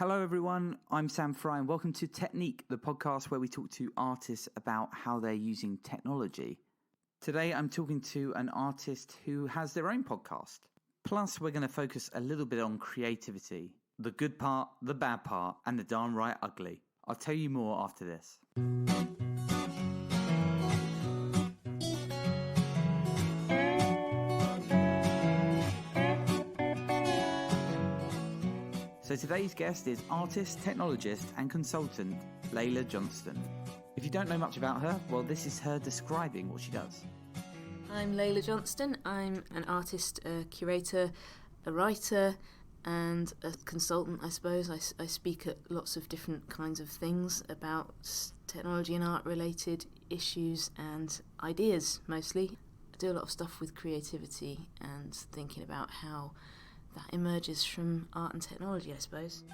Hello everyone, I'm Sam Fry and welcome to Technique, the podcast where we talk to artists about how they're using technology. Today I'm talking to an artist who has their own podcast. Plus we're going to focus a little bit on creativity. The good part, the bad part, and the darn right ugly. I'll tell you more after this. So today's guest is artist, technologist and consultant Leila Johnston. If you don't know much about her, well, this is her describing what she does. I'm Leila Johnston. I'm an artist, a curator, a writer and a consultant, I suppose. I speak at lots of different kinds of things about technology and art related issues and ideas mostly. I do a lot of stuff with creativity and thinking about how that emerges from art and technology, I suppose.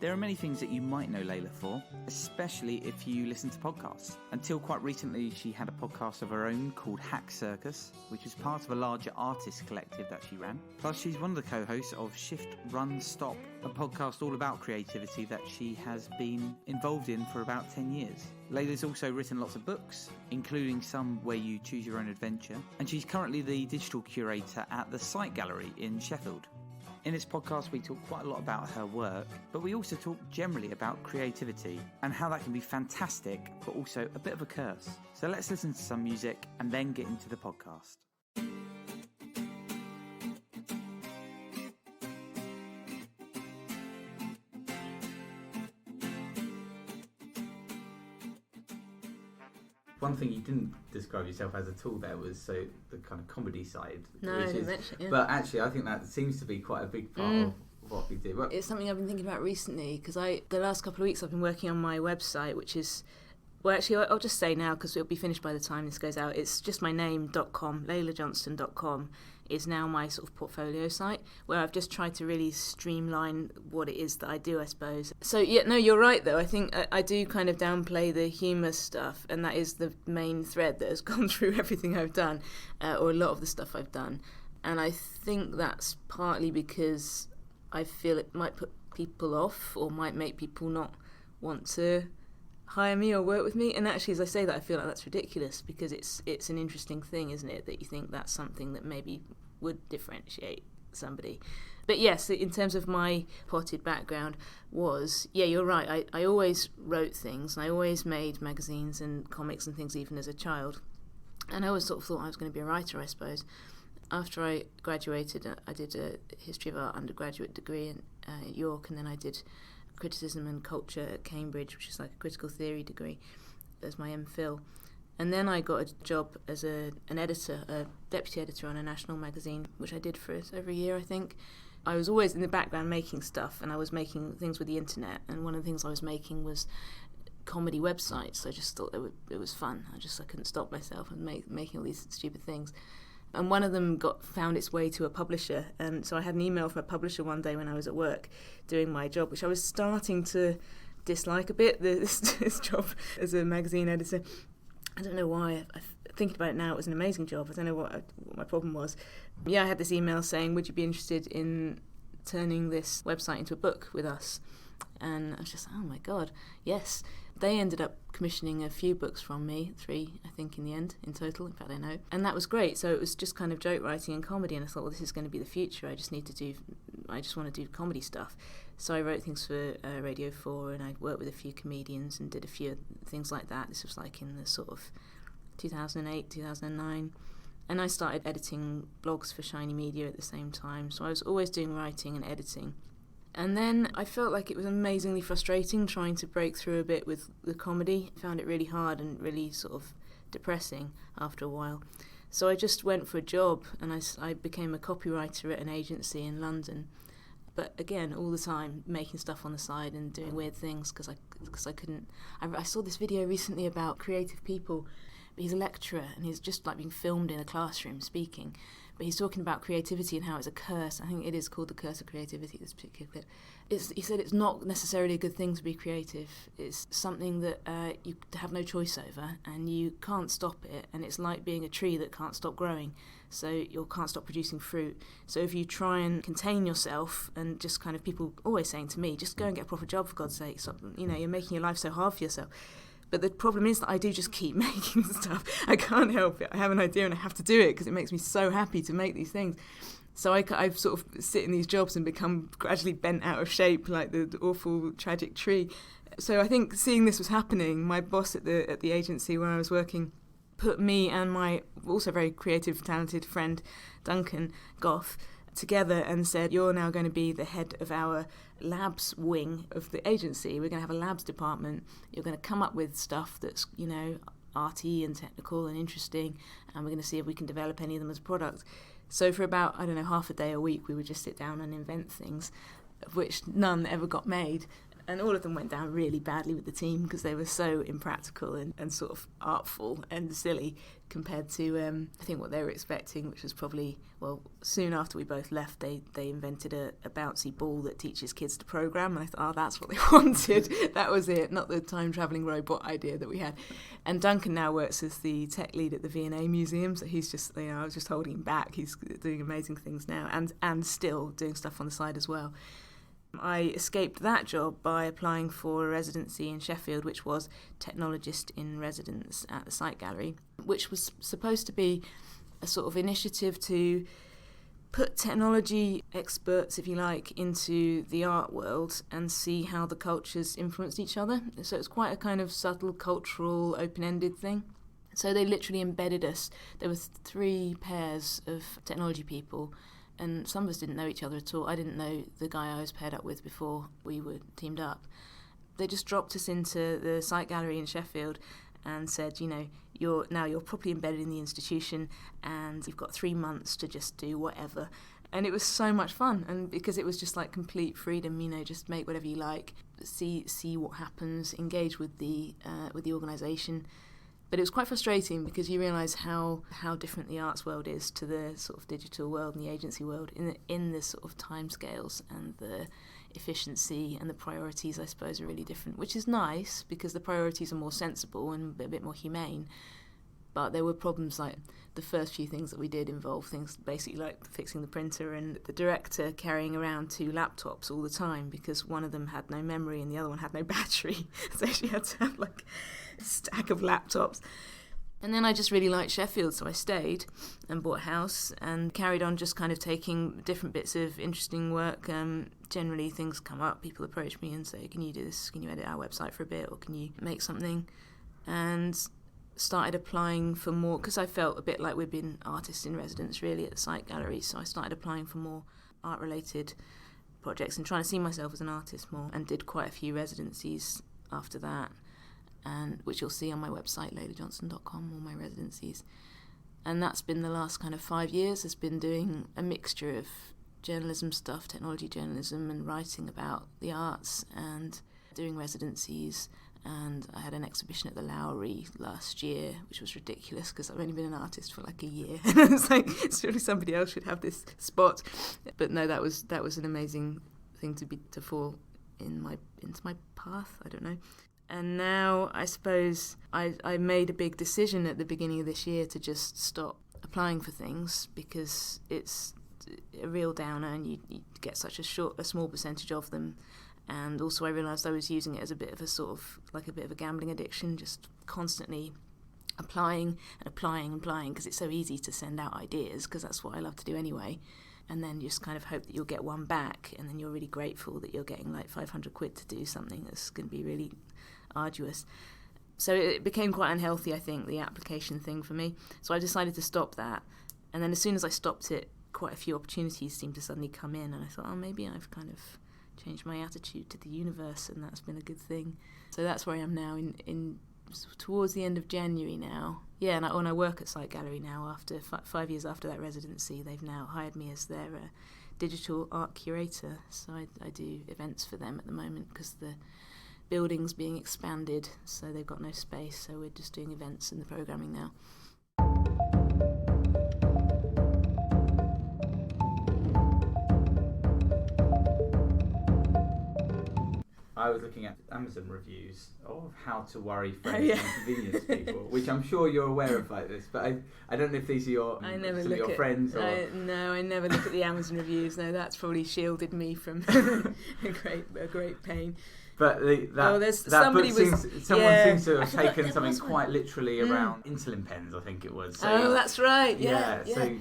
There are many things that you might know Leila for, especially if you listen to podcasts. Until quite recently, she had a podcast of her own called Hack Circus, which was part of a larger artist collective that she ran. Plus, she's one of the co-hosts of Shift, Run, Stop, a podcast all about creativity that she has been involved in for about 10 years. Leila's also written lots of books, including some where you choose your own adventure, and she's currently the digital curator at the Site Gallery in Sheffield. In this podcast, we talk quite a lot about her work, but we also talk generally about creativity and how that can be fantastic, but also a bit of a curse. So let's listen to some music and then get into the podcast. One thing you didn't describe yourself as at all there was the kind of comedy side. No, I didn't mention it, yeah. But actually, I think that seems to be quite a big part of what we do. It's something I've been thinking about recently because the last couple of weeks I've been working on my website, which is, well, actually, I'll just say now because it'll be finished by the time this goes out. It's just my name.com, leilajohnston.com is now my sort of portfolio site where I've just tried to really streamline what it is that I do, I suppose. So, yeah, no, you're right, though. I think I do kind of downplay the humour stuff, and that is the main thread that has gone through everything I've done, or a lot of the stuff I've done. And I think that's partly because I feel it might put people off or might make people not want to hire me or work with me. And actually, as I say that, I feel like that's ridiculous because it's an interesting thing, isn't it, that you think that's something that maybe would differentiate somebody. But yes, in terms of my potted background was, yeah, you're right, I always wrote things and I always made magazines and comics and things even as a child, and I always sort of thought I was going to be a writer, I suppose. After I graduated, I did a history of art undergraduate degree at York, and then I did criticism and culture at Cambridge, which is like a critical theory degree, as my MPhil. And then I got a job as an editor, a deputy editor on a national magazine, which I did for over a year, I think. I was always in the background making stuff, and I was making things with the internet, and one of the things I was making was comedy websites. I just thought it was fun. I couldn't stop myself and making all these stupid things. And one of them found its way to a publisher, and so I had an email from a publisher one day when I was at work doing my job, which I was starting to dislike a bit, this job as a magazine editor. I don't know why. Thinking about it now, it was an amazing job. I don't know what my problem was. Yeah, I had this email saying, would you be interested in turning this website into a book with us? And I was just like, oh my God, yes. They ended up commissioning a few books from me, 3, I think, in the end, in total. In fact, I know. And that was great. So it was just kind of joke writing and comedy. And I thought, well, this is going to be the future. I just want to do comedy stuff. So I wrote things for Radio 4, and I worked with a few comedians and did a few things like that. This was like in the sort of 2008, 2009. And I started editing blogs for Shiny Media at the same time. So I was always doing writing and editing. And then I felt like it was amazingly frustrating trying to break through a bit with the comedy. I found it really hard and really sort of depressing after a while. So I just went for a job, and I became a copywriter at an agency in London. But again, all the time making stuff on the side and doing weird things because I couldn't. I saw this video recently about creative people. He's a lecturer and he's just like being filmed in a classroom speaking, but he's talking about creativity and how it's a curse. I think it is called the curse of creativity, this particular clip. He said it's not necessarily a good thing to be creative. It's something that you have no choice over, and you can't stop it, and it's like being a tree that can't stop growing, so you can't stop producing fruit. So if you try and contain yourself, and just kind of people always saying to me, just go and get a proper job for God's sake, stop, you're making your life so hard for yourself. But the problem is that I do just keep making stuff. I can't help it. I have an idea and I have to do it because it makes me so happy to make these things. So I've sort of sit in these jobs and become gradually bent out of shape like the awful tragic tree. So I think seeing this was happening, my boss at the agency where I was working put me and my also very creative, talented friend Duncan Goff together and said, you're now going to be the head of our labs wing of the agency. We're going to have a labs department. You're going to come up with stuff that's, arty and technical and interesting, and we're going to see if we can develop any of them as a product. So for about, half a day a week, we would just sit down and invent things, of which none ever got made. And all of them went down really badly with the team because they were so impractical and sort of artful and silly compared to, I think, what they were expecting, which was probably, soon after we both left, they invented a bouncy ball that teaches kids to program. And I thought, that's what they wanted. That was it, not the time-travelling robot idea that we had. And Duncan now works as the tech lead at the V&A Museum, so he's just, I was just holding him back. He's doing amazing things now and still doing stuff on the side as well. I escaped that job by applying for a residency in Sheffield, which was technologist in residence at the Site Gallery, which was supposed to be a sort of initiative to put technology experts, if you like, into the art world and see how the cultures influenced each other. So it's quite a kind of subtle, cultural, open-ended thing. So they literally embedded us. There were 3 pairs of technology people, and some of us didn't know each other at all. I didn't know the guy I was paired up with before we were teamed up. They just dropped us into the Site Gallery in Sheffield and said, you're properly embedded in the institution and you've got 3 months to just do whatever. And it was so much fun, and because it was just like complete freedom, just make whatever you like, see what happens, engage with the organisation. But it was quite frustrating because you realise how different the arts world is to the sort of digital world and the agency world in the sort of timescales, and the efficiency and the priorities, I suppose, are really different, which is nice because the priorities are more sensible and a bit more humane. But there were problems like the first few things that we did involve things basically like fixing the printer and the director carrying around 2 laptops all the time because one of them had no memory and the other one had no battery. So she had to have like a stack of laptops. And then I just really liked Sheffield, so I stayed and bought a house and carried on just kind of taking different bits of interesting work. Generally things come up, people approach me and say, can you do this? Can you edit our website for a bit? Or can you make something? And started applying for more, because I felt a bit like we'd been artists in residence really at the Site Gallery, so I started applying for more art-related projects and trying to see myself as an artist more, and did quite a few residencies after that, and which you'll see on my website, leilajohnston.com, all my residencies. And that's been the last kind of 5 years, has been doing a mixture of journalism stuff, technology journalism, and writing about the arts, and doing residencies. And I had an exhibition at the Lowry last year, which was ridiculous because I've only been an artist for like a year. And I was like, surely somebody else should have this spot. But no, that was an amazing thing to fall into my path. I don't know. And now I suppose I made a big decision at the beginning of this year to just stop applying for things because it's a real downer and you get such a small percentage of them. And also I realised I was using it as a bit of a gambling addiction, just constantly applying because it's so easy to send out ideas, because that's what I love to do anyway, and then just kind of hope that you'll get one back, and then you're really grateful that you're getting like 500 quid to do something that's going to be really arduous. So it became quite unhealthy, I think, the application thing for me. So I decided to stop that, and then as soon as I stopped it, quite a few opportunities seemed to suddenly come in, and I thought, maybe I've kind of changed my attitude to the universe, and that's been a good thing. So that's where I am now, in towards the end of January now. Yeah, and I work at Site Gallery now. After 5 years after that residency, they've now hired me as their digital art curator. So I do events for them at the moment because the building's being expanded, so they've got no space. So we're just doing events and the programming now. I was looking at Amazon reviews of how to worry friends Oh, yeah. and inconvenience people, which I'm sure you're aware of like this, but I don't know if these are your, I never some look of your at, friends or... I never look at the Amazon reviews. No, that's probably shielded me from a great pain. But someone seems to have taken something quite literally around insulin pens, I think it was. So, that's right. Yeah. So,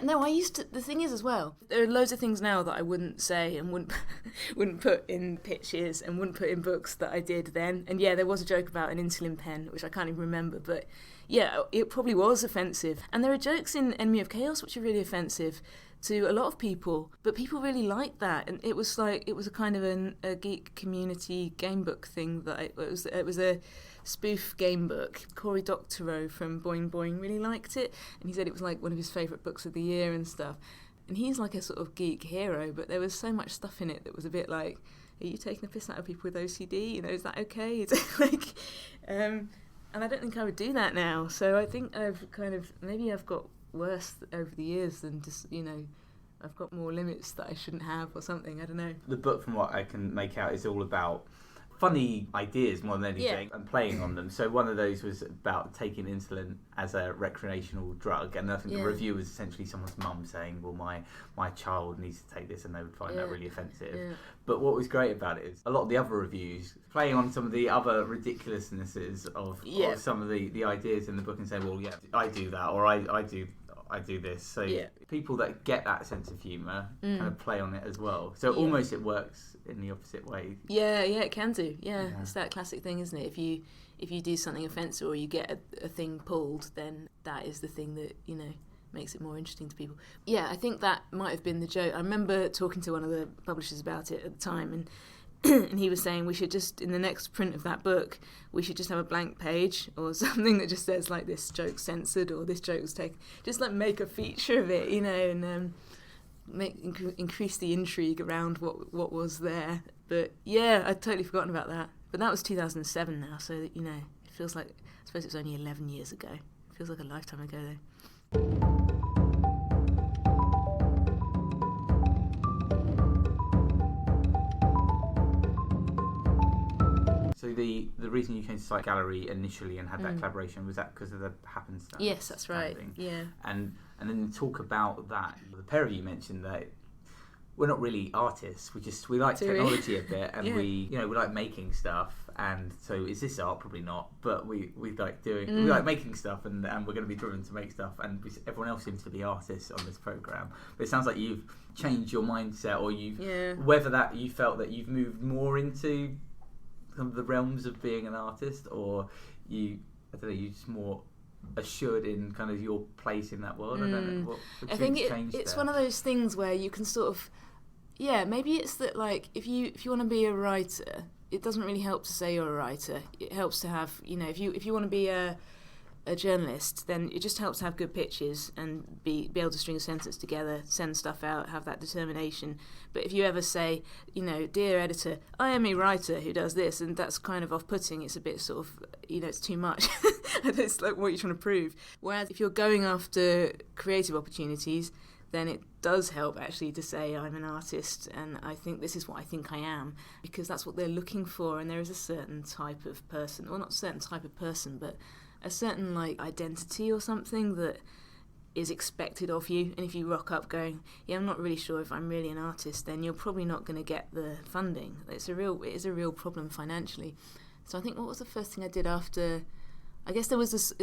No, I used to. The thing is, as well, there are loads of things now that I wouldn't say and wouldn't put in pitches and wouldn't put in books that I did then. And yeah, there was a joke about an insulin pen, which I can't even remember, but yeah, it probably was offensive. And there are jokes in Enemy of Chaos which are really offensive to a lot of people, but people really liked that, and it was a kind of a geek community game book thing that it was a spoof game book. Cory Doctorow from Boing Boing really liked it, and he said it was like one of his favourite books of the year and stuff. And he's like a sort of geek hero, but there was so much stuff in it that was a bit like, are you taking the piss out of people with OCD? You know, is that okay? And I don't think I would do that now. So I think maybe I've got worse over the years than just, I've got more limits that I shouldn't have or something. I don't know. The book, from what I can make out, is all about funny ideas more than anything, and playing on them. So one of those was about taking insulin as a recreational drug, and I think the review was essentially someone's mum saying, well, my child needs to take this, and they would find that really offensive. Yeah. But what was great about it is a lot of the other reviews playing on some of the other ridiculousnesses of some of the ideas in the book and saying, well, yeah, I do that, or I do this. So people that get that sense of humour kind of play on it as well. So almost it works in the opposite way. Yeah, it can do. Yeah, it's that classic thing, isn't it? If you do something offensive or you get a thing pulled, then that is the thing that, makes it more interesting to people. Yeah, I think that might have been the joke. I remember talking to one of the publishers about it at the time, and and he was saying we should just, in the next print of that book, we should just have a blank page or something that just says like, this joke's censored or this joke was taken. Just like make a feature of it, and increase the intrigue around what was there. But yeah, I'd totally forgotten about that. But that was 2007 now, so it feels like, I suppose it was only 11 years ago. It feels like a lifetime ago though. So the reason you came to Site Gallery initially and had that collaboration, was that because of the happenstance? Yes, that's right. Yeah. And then talk about that. The pair of you mentioned that we're not really artists. We like technology a bit, and we like making stuff. And so is this art? Probably not. But we like doing we like making stuff, and we're going to be driven to make stuff. And everyone else seems to be artists on this program. But it sounds like you've changed your mindset, or whether that you felt that you've moved more into some of the realms of being an artist, or you just more assured in kind of your place in that world. I don't know what I think it's one of those things where you can sort of maybe it's that, like, if you want to be a writer, it doesn't really help to say you're a writer. It helps to have, if you want to be a journalist, then it just helps to have good pitches and be able to string a sentence together, send stuff out, have that determination. But if you ever say, dear editor, I am a writer who does this, and that's kind of off-putting, it's a bit sort of, it's too much. It's like, what you're trying to prove. Whereas if you're going after creative opportunities, then it does help actually to say I'm an artist and I think this is what I think I am, because that's what they're looking for, and there is a certain type of person, well, not a certain type of person, but a certain identity or something that is expected of you. And if you rock up going, I'm not really sure if I'm really an artist, then you're probably not going to get the funding. It is a real problem financially. So I think, what was the first thing I did after? I guess it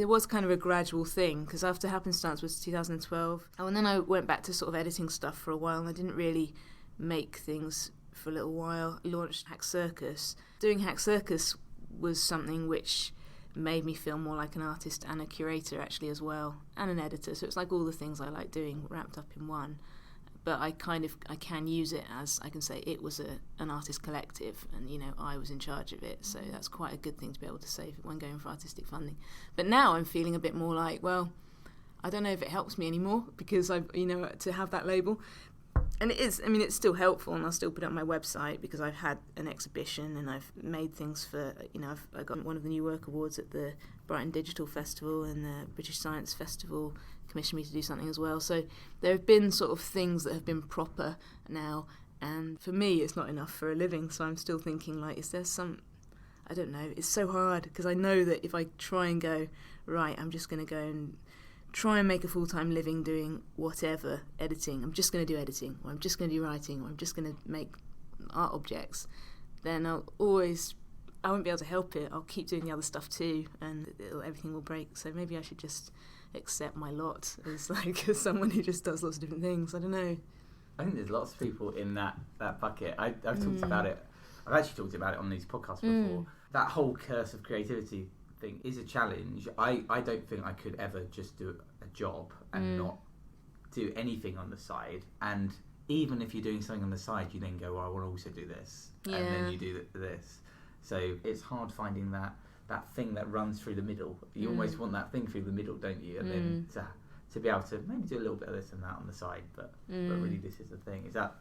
was kind of a gradual thing, because after Happenstance was 2012, and then I went back to sort of editing stuff for a while, and I didn't really make things for a little while. I launched Hack Circus. Doing Hack Circus was something which made me feel more like an artist and a curator actually as well, and an editor. So it's like all the things I like doing wrapped up in one. But I can use it as, I can say it was an artist collective, and I was in charge of it. So that's quite a good thing to be able to say when going for artistic funding. But now I'm feeling a bit more like, well, I don't know if it helps me anymore, because I've to have that label. And it is, it's still helpful, and I'll still put it on my website because I've had an exhibition and I've made things for, I got one of the New Work Awards at the Brighton Digital Festival, and the British Science Festival commissioned me to do something as well. So there have been sort of things that have been proper now, And for me, it's not enough for a living, so I'm still thinking, like, is there some... I don't know, it's so hard, because I know that if I try and go, right, I'm just going to go and try and make a full-time living doing whatever, editing, I'm just going to do editing, or I'm just going to do writing, or I'm just going to make art objects, then I won't be able to help it. I'll keep doing the other stuff too, and everything will break. So maybe I should just accept my lot as as someone who just does lots of different things. I don't know. I think there's lots of people in that bucket. I've talked about it. I've actually talked about it on these podcasts before. That whole curse of creativity thing is a challenge. I don't think I could ever just do a job and not do anything on the side. And even if you're doing something on the side, you then go, well, I want to also do this. Yeah. And then you do this. So it's hard finding that thing that runs through the middle. You almost want that thing through the middle, don't you? And then to be able to maybe do a little bit of this and that on the side, but really this is the thing. Is that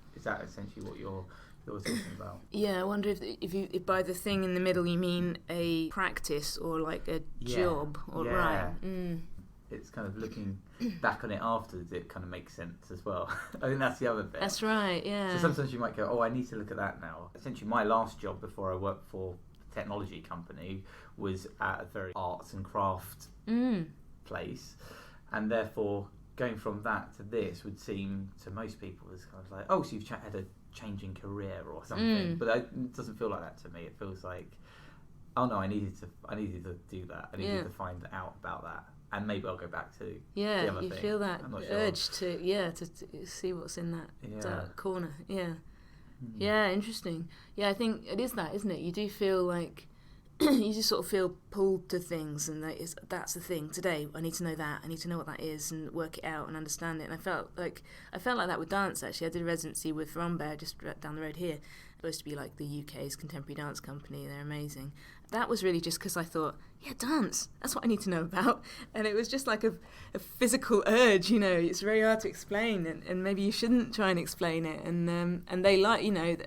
essentially what you're talking about? Yeah, I wonder if by the thing in the middle you mean a practice or like a job, or right? It's kind of looking back on it afterwards, it kind of makes sense as well. I think that's the other bit. That's right, yeah. So sometimes you might go, oh, I need to look at that now. Essentially, my last job before I worked for a technology company was at a very arts and craft place. And therefore, going from that to this would seem to most people as kind of like, oh, so you've had a change in career or something. But it doesn't feel like that to me. It feels like, oh no, I needed to do that. I needed to find out about that. And maybe I'll go back to the other you thing. Feel that urge to see what's in that dark corner. Yeah, interesting. Yeah, I think it is that, isn't it? You do feel like you just sort of feel pulled to things, and that's the thing. Today, I need to know that. I need to know what that is and work it out and understand it. And I felt like that with dance. Actually, I did a residency with Rombe just down the road here. Supposed to be like the UK's contemporary dance company. They're amazing. That was really just because I thought, yeah, dance, that's what I need to know about. And it was just like a physical urge, it's very hard to explain, and maybe you shouldn't try and explain it. And they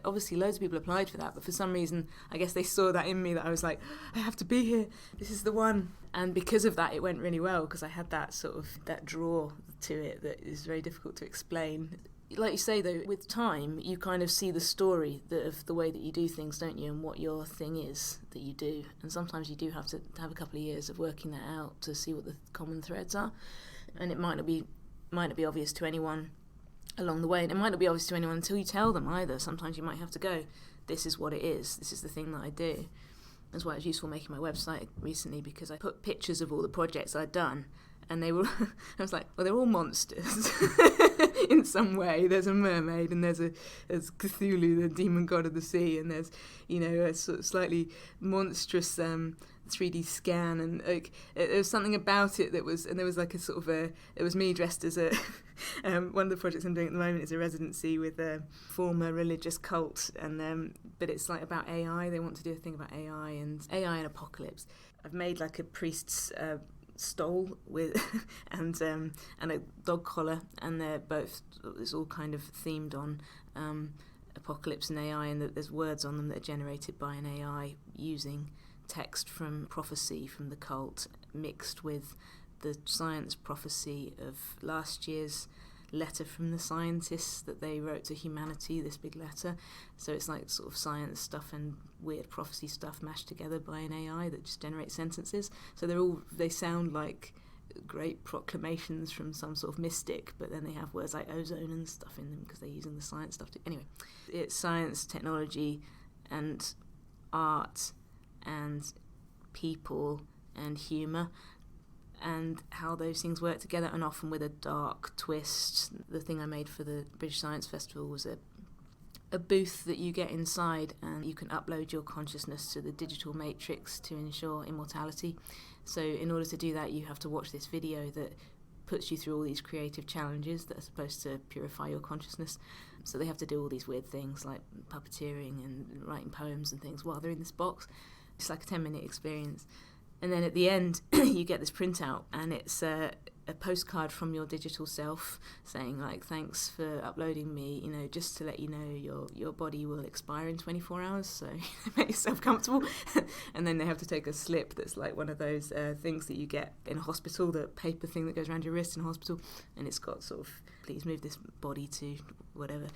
obviously loads of people applied for that, but for some reason, I guess they saw that in me, that I was like, I have to be here, this is the one. And because of that, it went really well, because I had that sort of, that draw to it that is very difficult to explain. Like you say, though, with time, you kind of see the story of the way that you do things, don't you, and what your thing is that you do. And sometimes you do have to have a couple of years of working that out to see what the common threads are. And it might not be obvious to anyone along the way. And it might not be obvious to anyone until you tell them either. Sometimes you might have to go, this is what it is. This is the thing that I do. That's why it was useful making my website recently, because I put pictures of all the projects I'd done. And they were, I was like, well, they're all monsters in some way. There's a mermaid, and there's Cthulhu, the demon god of the sea, and there's, a sort of slightly monstrous 3D scan, and there was something about it that was, and there was like a sort of it was me dressed as a, one of the projects I'm doing at the moment is a residency with a former religious cult, and but it's like about AI. They want to do a thing about AI and apocalypse. I've made like a priest's stole with and a dog collar, and they're both, it's all kind of themed on apocalypse and AI, and that there's words on them that are generated by an AI using text from prophecy from the cult mixed with the science prophecy of last year's letter from the scientists that they wrote to humanity, this big letter. So it's like sort of science stuff and weird prophecy stuff mashed together by an AI that just generates sentences. So they sound like great proclamations from some sort of mystic, but then they have words like ozone and stuff in them because they're using the science stuff anyway, it's science, technology and art and people and humour, and how those things work together, and often with a dark twist. The thing I made for the British Science Festival was a booth that you get inside, and you can upload your consciousness to the digital matrix to ensure immortality. So in order to do that, you have to watch this video that puts you through all these creative challenges that are supposed to purify your consciousness. So they have to do all these weird things like puppeteering and writing poems and things while they're in this box. It's like a 10-minute experience. And then at the end, you get this printout, and it's a postcard from your digital self saying, like, thanks for uploading me, just to let you know your body will expire in 24 hours, so make yourself comfortable. And then they have to take a slip that's like one of those things that you get in a hospital, the paper thing that goes around your wrist in a hospital, and it's got sort of please move this body to whatever,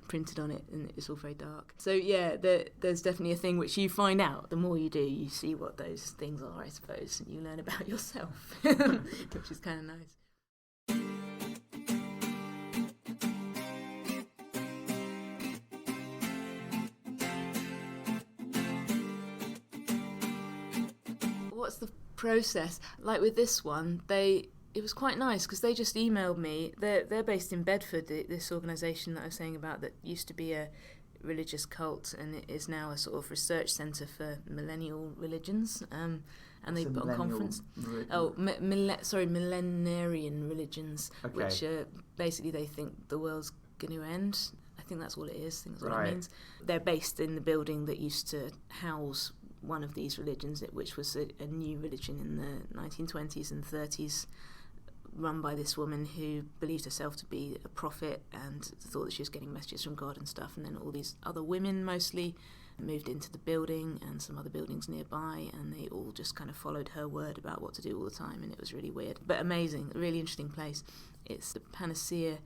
printed on it, and it's all very dark. So yeah, there's definitely a thing which you find out. The more you do, you see what those things are, I suppose, and you learn about yourself, which is kind of nice. What's the process? Like with this one, it was quite nice because they just emailed me. They're based in Bedford, this organisation that I was saying about that used to be a religious cult and it is now a sort of research centre for millennial religions. And they put on a conference. Millenarian religions, okay. Which basically they think the world's going to end. I think that's all it is. I think that's what it means. They're based in the building that used to house one of these religions, which was a new religion in the 1920s and 30s, run by this woman who believed herself to be a prophet and thought that she was getting messages from God and stuff. And then all these other women mostly moved into the building and some other buildings nearby, and they all just kind of followed her word about what to do all the time, and it was really weird but amazing, a really interesting place. It's the Panacea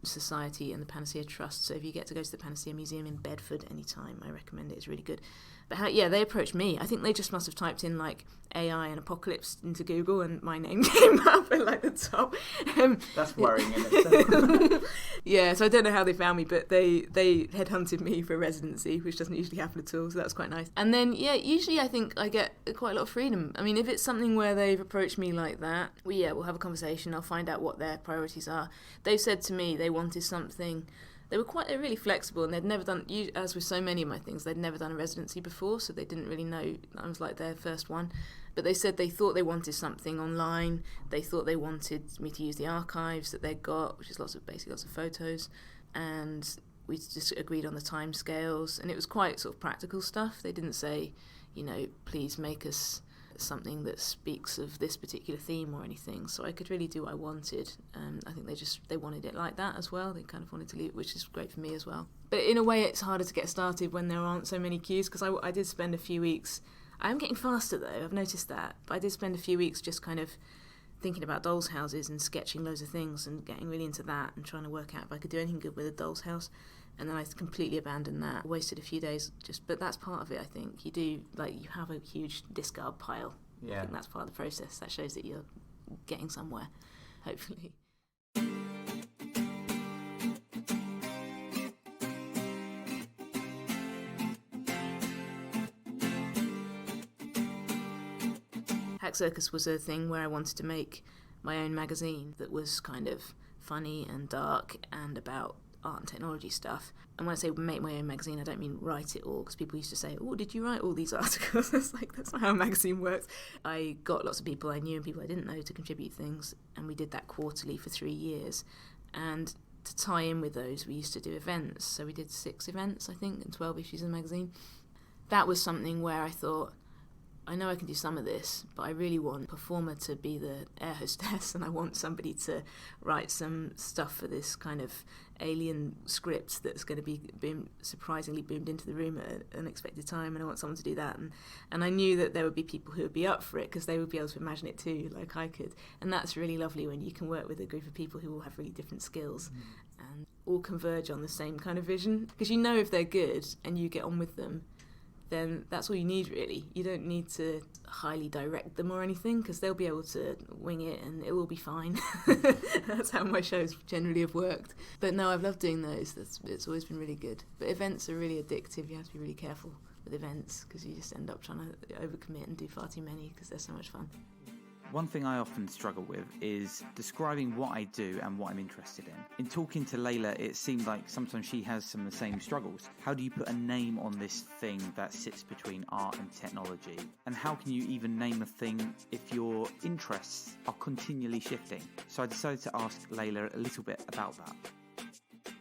Society and the Panacea Trust, so if you get to go to the Panacea Museum in Bedford anytime, I recommend it. It's really good. But they approached me. I think they just must have typed in like AI and apocalypse into Google and my name came up at like the top. That's worrying in itself. Yeah, so I don't know how they found me, but they headhunted me for residency, which doesn't usually happen at all, so that's quite nice. And then usually I think I get quite a lot of freedom. I mean, if it's something where they've approached me like that, we'll have a conversation. I'll find out what their priorities are. They've said to me they wanted something. They're really flexible, and they'd never done, as with so many of my things, they'd never done a residency before, so they didn't really know. I was like their first one. But they said they thought they wanted something online. They thought they wanted me to use the archives that they'd got, which is lots of photos. And we just agreed on the timescales, and it was quite sort of practical stuff. They didn't say, please make us something that speaks of this particular theme or anything, so I could really do what I wanted. I think they wanted it like that as well. They kind of wanted to leave, which is great for me as well. But in a way it's harder to get started when there aren't so many queues, because I did spend a few weeks. I am getting faster though, I've noticed that, but I did spend a few weeks just kind of thinking about dolls' houses and sketching loads of things and getting really into that and trying to work out if I could do anything good with a doll's house. And then I completely abandoned that. I wasted a few days but that's part of it, I think. You have a huge discard pile. Yeah. I think that's part of the process. That shows that you're getting somewhere, hopefully. Hack Circus was a thing where I wanted to make my own magazine that was kind of funny and dark and about art and technology stuff. And when I say make my own magazine, I don't mean write it all, because people used to say, oh, did you write all these articles? It's like, that's not how a magazine works. I got lots of people I knew and people I didn't know to contribute things, and we did that quarterly for 3 years. And to tie in with those, we used to do events. So we did 6 events, I think, and 12 issues of the magazine. That was something where I thought, I know I can do some of this, but I really want a performer to be the air hostess, and I want somebody to write some stuff for this kind of alien script that's going to be surprisingly boomed into the room at an unexpected time, and I want someone to do that. And I knew that there would be people who would be up for it because they would be able to imagine it too, like I could. And that's really lovely when you can work with a group of people who all have really different skills and all converge on the same kind of vision. Because if they're good and you get on with them, then that's all you need, really. You don't need to highly direct them or anything, because they'll be able to wing it and it will be fine. That's how my shows generally have worked. But no, I've loved doing those. It's always been really good. But events are really addictive. You have to be really careful with events, because you just end up trying to overcommit and do far too many because they're so much fun. One thing I often struggle with is describing what I do and what I'm interested in. In talking to Leila, it seemed like sometimes she has some of the same struggles. How do you put a name on this thing that sits between art and technology? And how can you even name a thing if your interests are continually shifting? So I decided to ask Leila a little bit about that.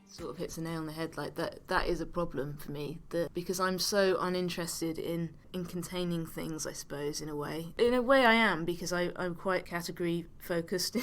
Sort of hits the nail on the head. Like that is a problem for me, because I'm so uninterested in containing things, I suppose. In a way I am, because I'm quite category focused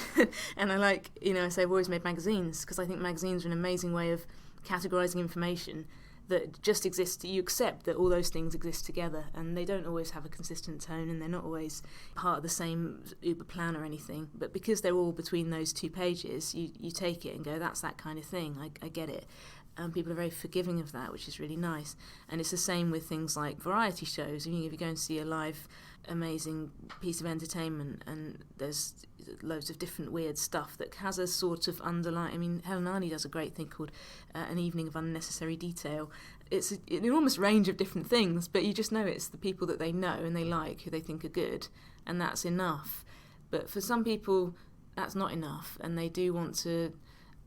and I like, I say I've always made magazines because I think magazines are an amazing way of categorizing information, that just exist. You accept that all those things exist together, and they don't always have a consistent tone, and they're not always part of the same Uber plan or anything. But because they're all between those 2 pages, you take it and go, that's that kind of thing. I get it. And people are very forgiving of that, which is really nice. And it's the same with things like variety shows. I mean, if you go and see a live, amazing piece of entertainment, and there's loads of different weird stuff that has a sort of underlying... I mean, Helen Arney does a great thing called An Evening of Unnecessary Detail. It's an enormous range of different things, but you just know it's the people that they know and they like, who they think are good, and that's enough. But for some people, that's not enough, and they do want to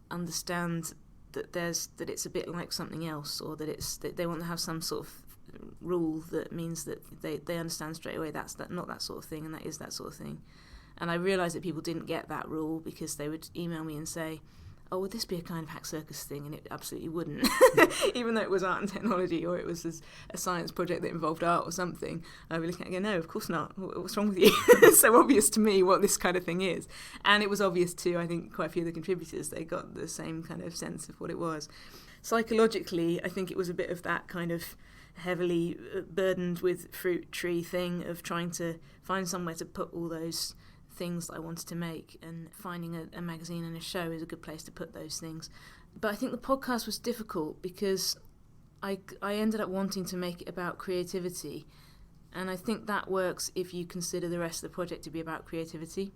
understand that it's a bit like something else, or that they want to have some sort of rule that means that they understand straight away that's not that sort of thing, and that is that sort of thing. And I realised that people didn't get that rule because they would email me and say, oh, would this be a kind of Hack Circus thing? And it absolutely wouldn't. Even though it was art and technology, or it was a science project that involved art or something, I'd be looking at it and go, no, of course not. What's wrong with you? It's so obvious to me what this kind of thing is. And it was obvious to, I think, quite a few of the contributors. They got the same kind of sense of what it was. Psychologically, I think it was a bit of that kind of heavily burdened with fruit tree thing of trying to find somewhere to put all those things that I wanted to make, and finding a magazine and a show is a good place to put those things. But I think the podcast was difficult because I ended up wanting to make it about creativity, and I think that works if you consider the rest of the project to be about creativity,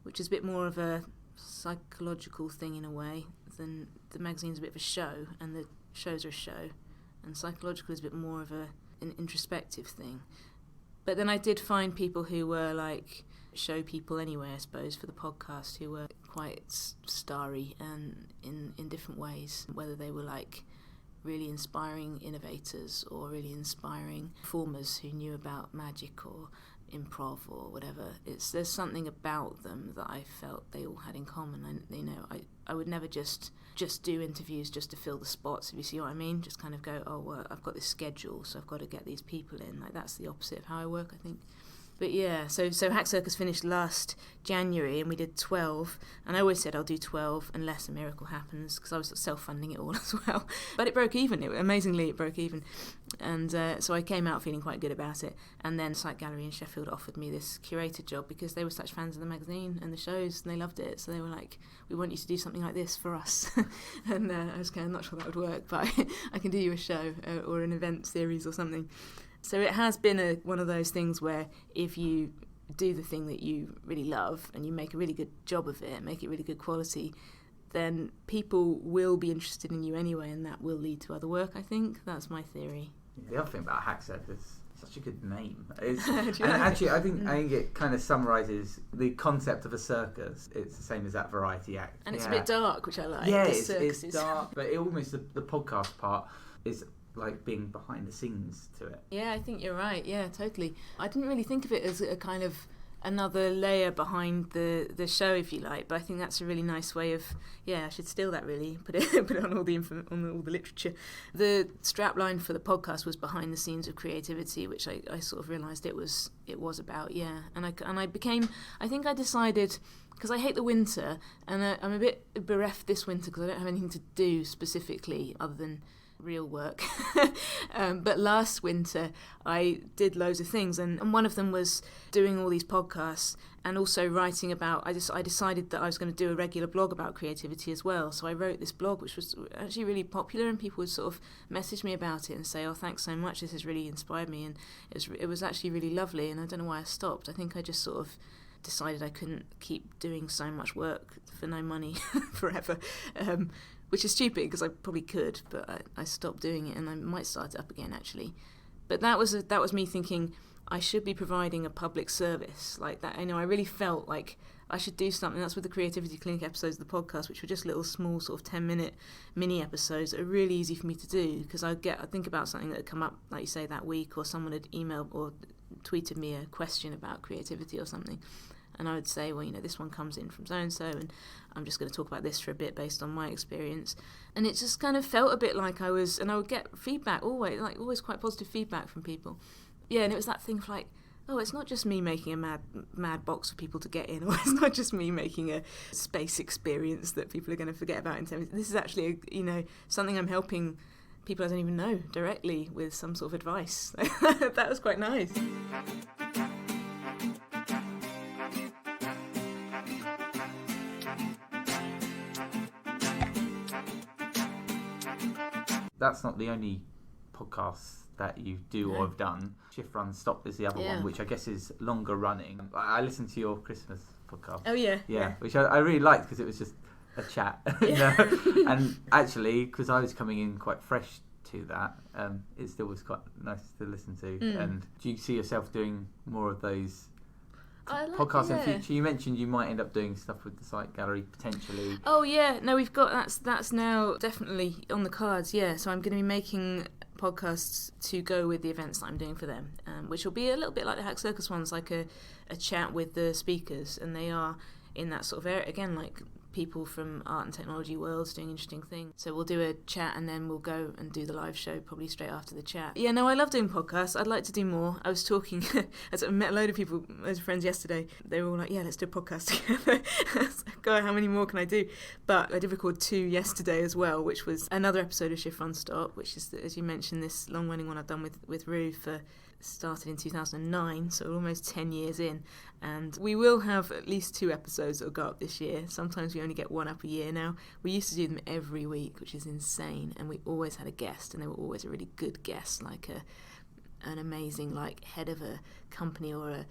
which is a bit more of a psychological thing in a way than the magazine's a bit of a show and the shows are a show, and psychological is a bit more of an introspective thing. But then I did find people who were like show people anyway, I suppose, for the podcast, who were quite starry and in different ways, whether they were like really inspiring innovators or really inspiring performers who knew about magic or improv or whatever. There's something about them that I felt they all had in common. And I would never just do interviews just to fill the spots, if you see what I mean. Just kind of go, oh, well, I've got this schedule, so I've got to get these people in. Like, that's the opposite of how I work, I think. But yeah, so Hack Circus finished last January, and we did 12, and I always said I'll do 12 unless a miracle happens, because I was self-funding it all as well. But it broke even. Amazingly, it broke even. And so I came out feeling quite good about it. And then Site Gallery in Sheffield offered me this curator job because they were such fans of the magazine and the shows, and they loved it. So they were like, we want you to do something like this for us. And I was kind of not sure that would work, but I can do you a show or an event series or something. So it has been one of those things where if you do the thing that you really love and you make a really good job of it, make it really good quality, then people will be interested in you anyway, and that will lead to other work, I think. That's my theory. The other thing about Hack Circus, such a good name. Actually, I think it kind of summarises the concept of a circus. It's the same as that variety act. And it's a bit dark, which I like. Yeah, it's dark, but it almost the podcast part is like being behind the scenes to it. Yeah, I think you're right. Yeah, totally. I didn't really think of it as a kind of another layer behind the show, if you like, but I think that's a really nice way of, I should steal that really, put it on all the all the literature. The strapline for the podcast was behind the scenes of creativity, which I sort of realised it was about, and I think I decided, because I hate the winter, and I'm a bit bereft this winter because I don't have anything to do specifically other than real work. But last winter I did loads of things, and one of them was doing all these podcasts and also writing about, I decided that I was going to do a regular blog about creativity as well. So I wrote this blog, which was actually really popular, and people would sort of message me about it and say, oh, thanks so much, this has really inspired me, and it was actually really lovely. And I don't know why I stopped. I think I just sort of decided I couldn't keep doing so much work for no money forever, which is stupid because I probably could, but I stopped doing it, and I might start it up again actually. But that was me thinking I should be providing a public service like that. I really felt like I should do something. That's with the Creativity Clinic episodes of the podcast, which were just little small sort of 10-minute mini episodes that are really easy for me to do, because I think about something that had come up, like you say, that week, or someone had emailed or tweeted me a question about creativity or something. And I would say, well, this one comes in from so-and-so, and I'm just going to talk about this for a bit based on my experience. And it just kind of felt a bit like I would get feedback, always quite positive feedback from people. Yeah, and it was that thing of like, oh, it's not just me making a mad box for people to get in, or it's not just me making a space experience that people are going to forget about in 10 minutes. This is actually, something I'm helping people I don't even know directly with some sort of advice. That was quite nice. That's not the only podcast that you do or have done. Shift Run Stop is the other one, which I guess is longer running. I listened to your Christmas podcast. Oh yeah. Which I really liked because it was just a chat. And actually, because I was coming in quite fresh to that, it still was quite nice to listen to. And do you see yourself doing more of those podcasts in future? You mentioned you might end up doing stuff with the Site Gallery potentially. Oh yeah, no, we've got that's now definitely on the cards. Yeah, so I'm going to be making podcasts to go with the events that I'm doing for them, which will be a little bit like the Hack Circus ones, like a chat with the speakers, and they are in that sort of area again, like people from art and technology worlds doing interesting things. So we'll do a chat and then we'll go and do the live show probably straight after the chat. Yeah, no, I love doing podcasts. I'd like to do more. I was talking, I met a load of people, loads of friends yesterday. They were all like, yeah, let's do a podcast together. God, how many more can I do? But I did record 2 yesterday as well, which was another episode of Shift Run Stop, which is, as you mentioned, this long-running one I've done with Rue for started in 2009, so almost 10 years in, and we will have at least 2 episodes that will go up this year. Sometimes we only get 1 up a year now. We used to do them every week, which is insane, and we always had a guest, and they were always a really good guest, like an amazing head of a company or a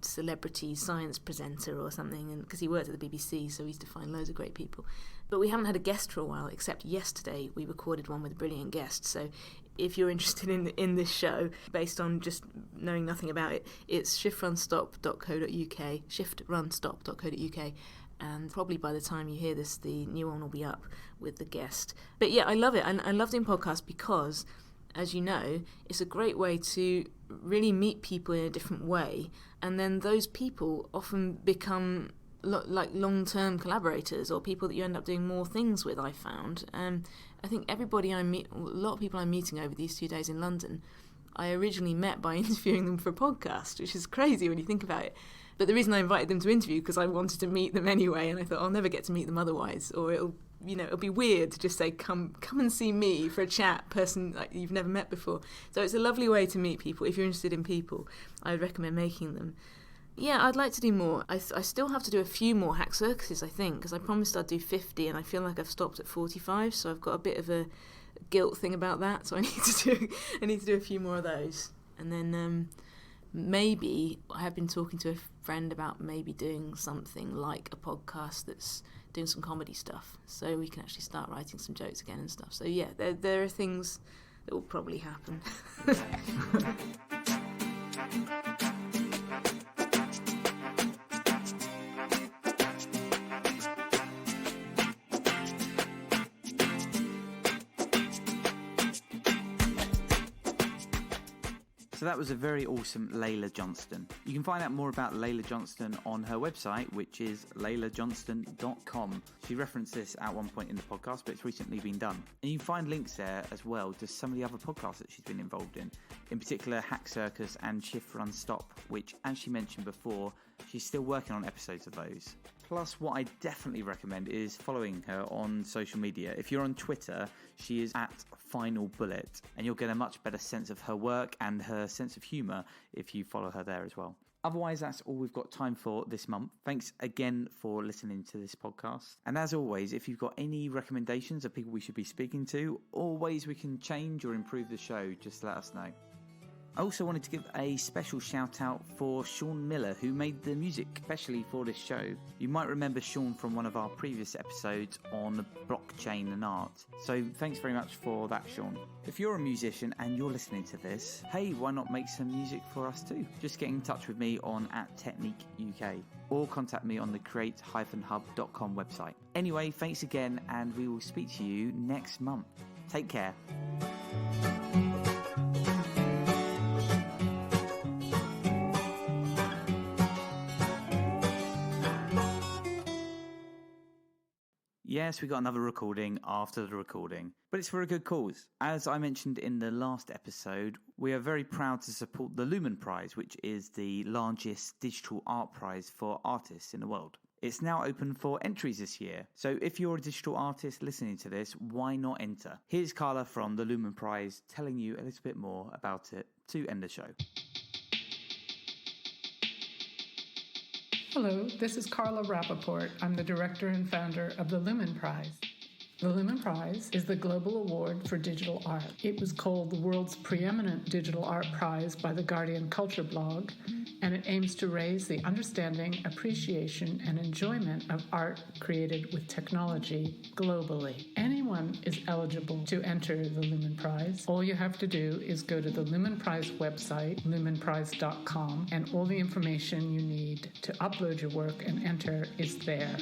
celebrity science presenter or something, and because he worked at the BBC, so we used to find loads of great people. But we haven't had a guest for a while, except yesterday we recorded one with a brilliant guest. So if you're interested in this show, based on just knowing nothing about it, it's shiftrunstop.co.uk, shiftrunstop.co.uk, and probably by the time you hear this, the new one will be up with the guest. But yeah, I love it, and I love doing podcasts because, as you know, it's a great way to really meet people in a different way, and then those people often become like long-term collaborators or people that you end up doing more things with, I found. I think everybody I meet, a lot of people I'm meeting over these 2 days in London, I originally met by interviewing them for a podcast, which is crazy when you think about it. But the reason I invited them to interview because I wanted to meet them anyway, and I thought I'll never get to meet them otherwise, or it'll be weird to just say come and see me for a chat, person like you've never met before. So it's a lovely way to meet people. If you're interested in people, I would recommend making them. Yeah, I'd like to do more. I still have to do a few more Hack Circuses, I think, because I promised I'd do 50, and I feel like I've stopped at 45, so I've got a bit of a guilt thing about that. So I need to do a few more of those, and then maybe I have been talking to a friend about maybe doing something like a podcast that's doing some comedy stuff, so we can actually start writing some jokes again and stuff. So yeah, there are things that will probably happen. So that was a very awesome Leila Johnston. You can find out more about Leila Johnston on her website, which is leilajohnston.com. She referenced this at one point in the podcast, but it's recently been done. And you can find links there as well to some of the other podcasts that she's been involved in particular Hack Circus and Shift Run Stop, which, as she mentioned before, she's still working on episodes of those. Plus, what I definitely recommend is following her on social media. If you're on Twitter, she is at Final Bullet, and you'll get a much better sense of her work and her sense of humour if you follow her there as well. Otherwise, that's all we've got time for this month. Thanks again for listening to this podcast. And as always, if you've got any recommendations of people we should be speaking to, or ways we can change or improve the show, just let us know. I also wanted to give a special shout out for Sean Miller, who made the music especially for this show. You might remember Sean from one of our previous episodes on blockchain and art. So thanks very much for that, Sean. If you're a musician and you're listening to this, hey, why not make some music for us too? Just get in touch with me on @TechniqueUK or contact me on the create-hub.com website. Anyway, thanks again, and we will speak to you next month. Take care. Yes, we got another recording after the recording, but it's for a good cause. As I mentioned in the last episode, we are very proud to support the Lumen Prize, which is the largest digital art prize for artists in the world. It's now open for entries this year, so if you're a digital artist listening to this, why not enter? Here's Carla from the Lumen Prize telling you a little bit more about it to end the show. Hello, this is Carla Rappaport. I'm the director and founder of the Lumen Prize. The Lumen Prize is the global award for digital art. It was called the world's preeminent digital art prize by the Guardian Culture blog, and it aims to raise the understanding, appreciation, and enjoyment of art created with technology globally. Anyone is eligible to enter the Lumen Prize. All you have to do is go to the Lumen Prize website, lumenprize.com, and all the information you need to upload your work and enter is there.